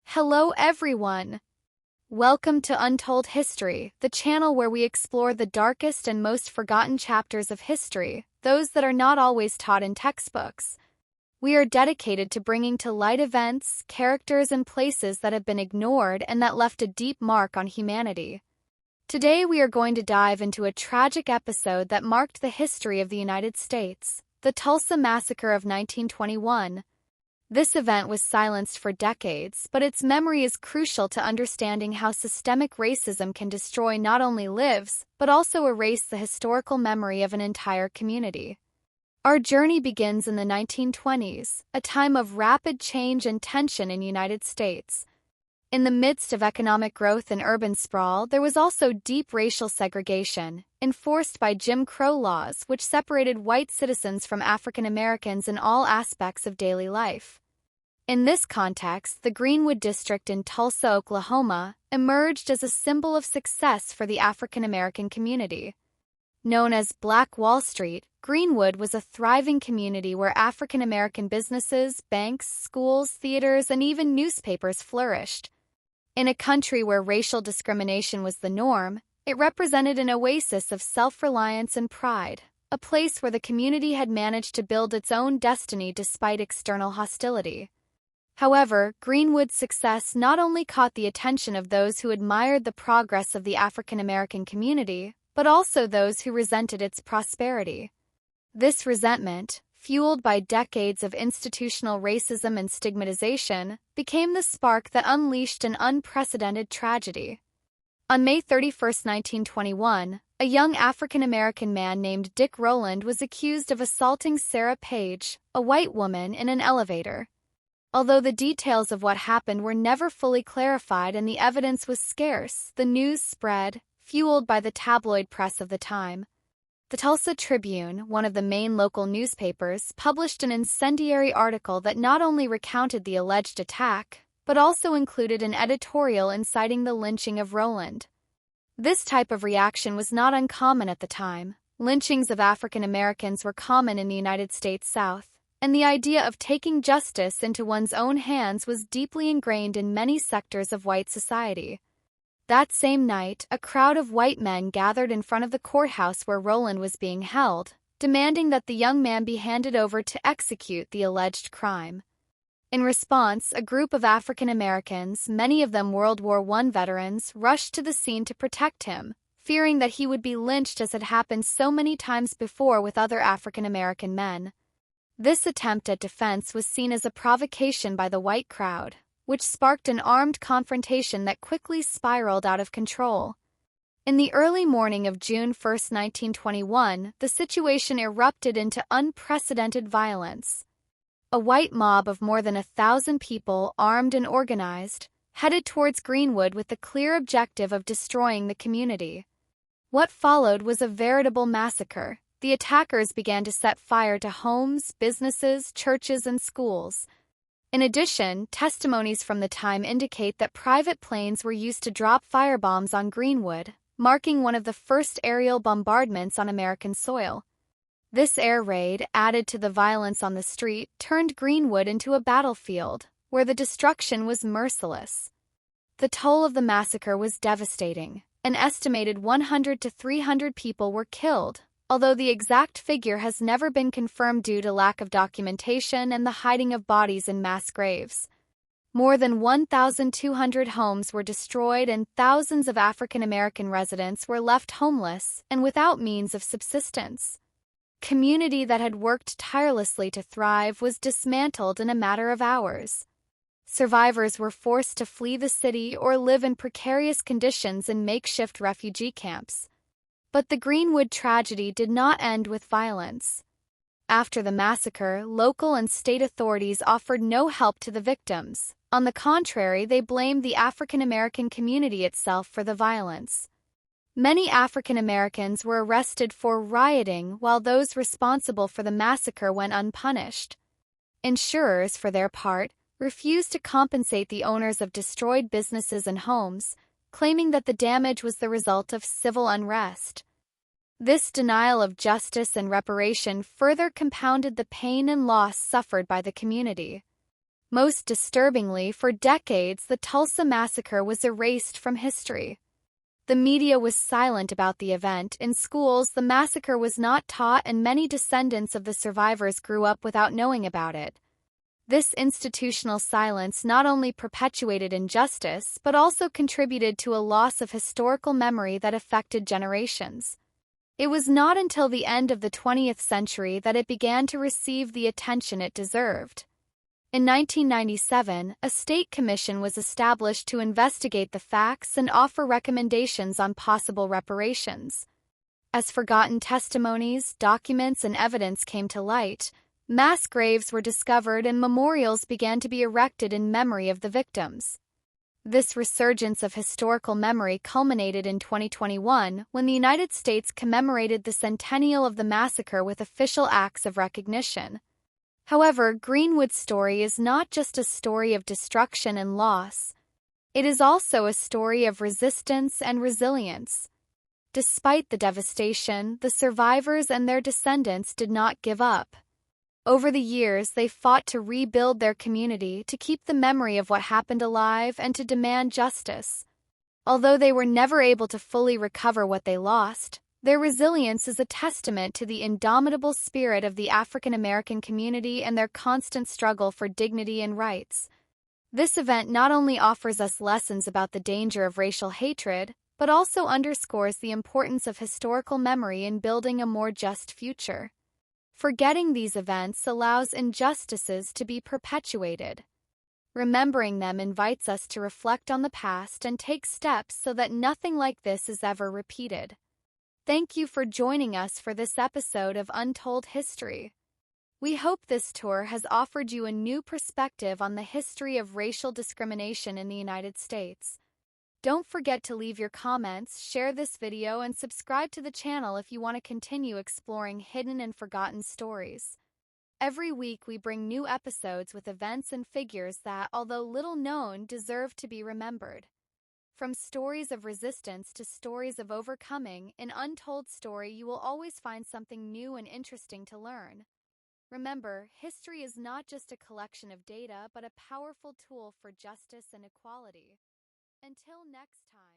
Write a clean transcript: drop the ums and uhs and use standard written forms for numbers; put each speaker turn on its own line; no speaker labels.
Hello everyone! Welcome to Untold History, the channel where we explore the darkest and most forgotten chapters of history, those that are not always taught in textbooks. We are dedicated to bringing to light events, characters, and places that have been ignored and that left a deep mark on humanity. Today we are going to dive into a tragic episode that marked the history of the United States, the Tulsa Massacre of 1921. This event was silenced for decades, but its memory is crucial to understanding how systemic racism can destroy not only lives, but also erase the historical memory of an entire community. Our journey begins in the 1920s, a time of rapid change and tension in the United States. In the midst of economic growth and urban sprawl, there was also deep racial segregation, enforced by Jim Crow laws which separated white citizens from African Americans in all aspects of daily life. In this context, the Greenwood District in Tulsa, Oklahoma, emerged as a symbol of success for the African American community. Known as Black Wall Street, Greenwood was a thriving community where African American businesses, banks, schools, theaters, and even newspapers flourished. In a country where racial discrimination was the norm, it represented an oasis of self-reliance and pride, a place where the community had managed to build its own destiny despite external hostility. However, Greenwood's success not only caught the attention of those who admired the progress of the African American community, but also those who resented its prosperity. This resentment, fueled by decades of institutional racism and stigmatization, became the spark that unleashed an unprecedented tragedy. On May 31, 1921, a young African-American man named Dick Rowland was accused of assaulting Sarah Page, a white woman, in an elevator. Although the details of what happened were never fully clarified and the evidence was scarce, the news spread, fueled by the tabloid press of the time. The Tulsa Tribune, one of the main local newspapers, published an incendiary article that not only recounted the alleged attack, but also included an editorial inciting the lynching of Rowland. This type of reaction was not uncommon at the time. Lynchings of African Americans were common in the United States South, and the idea of taking justice into one's own hands was deeply ingrained in many sectors of white society. That same night, a crowd of white men gathered in front of the courthouse where Rowland was being held, demanding that the young man be handed over to execute the alleged crime. In response, a group of African Americans, many of them World War I veterans, rushed to the scene to protect him, fearing that he would be lynched as had happened so many times before with other African American men. This attempt at defense was seen as a provocation by the white crowd, which sparked an armed confrontation that quickly spiraled out of control. In the early morning of June 1, 1921, the situation erupted into unprecedented violence. A white mob of more than 1,000 people, armed and organized, headed towards Greenwood with the clear objective of destroying the community. What followed was a veritable massacre. The attackers began to set fire to homes, businesses, churches, and schools. In addition, testimonies from the time indicate that private planes were used to drop firebombs on Greenwood, marking one of the first aerial bombardments on American soil. This air raid, added to the violence on the street, turned Greenwood into a battlefield, where the destruction was merciless. The toll of the massacre was devastating. An estimated 100 to 300 people were killed, although the exact figure has never been confirmed due to lack of documentation and the hiding of bodies in mass graves. More than 1,200 homes were destroyed and thousands of African American residents were left homeless and without means of subsistence. Community that had worked tirelessly to thrive was dismantled in a matter of hours. Survivors were forced to flee the city or live in precarious conditions in makeshift refugee camps. But the Greenwood tragedy did not end with violence. After the massacre, local and state authorities offered no help to the victims. On the contrary, they blamed the African American community itself for the violence. Many African Americans were arrested for rioting, while those responsible for the massacre went unpunished. Insurers, for their part, refused to compensate the owners of destroyed businesses and homes, claiming that the damage was the result of civil unrest. This denial of justice and reparation further compounded the pain and loss suffered by the community. Most disturbingly, for decades, the Tulsa Massacre was erased from history. The media was silent about the event. In schools, the massacre was not taught, and many descendants of the survivors grew up without knowing about it. This institutional silence not only perpetuated injustice, but also contributed to a loss of historical memory that affected generations. It was not until the end of the 20th century that it began to receive the attention it deserved. In 1997, a state commission was established to investigate the facts and offer recommendations on possible reparations. As forgotten testimonies, documents, and evidence came to light, mass graves were discovered and memorials began to be erected in memory of the victims. This resurgence of historical memory culminated in 2021 when the United States commemorated the centennial of the massacre with official acts of recognition. However, Greenwood's story is not just a story of destruction and loss. It is also a story of resistance and resilience. Despite the devastation, the survivors and their descendants did not give up. Over the years, they fought to rebuild their community, to keep the memory of what happened alive, and to demand justice. Although they were never able to fully recover what they lost, their resilience is a testament to the indomitable spirit of the African American community and their constant struggle for dignity and rights. This event not only offers us lessons about the danger of racial hatred, but also underscores the importance of historical memory in building a more just future. Forgetting these events allows injustices to be perpetuated. Remembering them invites us to reflect on the past and take steps so that nothing like this is ever repeated. Thank you for joining us for this episode of Untold History. We hope this tour has offered you a new perspective on the history of racial discrimination in the United States. Don't forget to leave your comments, share this video, and subscribe to the channel if you want to continue exploring hidden and forgotten stories. Every week we bring new episodes with events and figures that, although little known, deserve to be remembered. From stories of resistance to stories of overcoming, in Untold Story you will always find something new and interesting to learn. Remember, history is not just a collection of data, but a powerful tool for justice and equality. Until next time.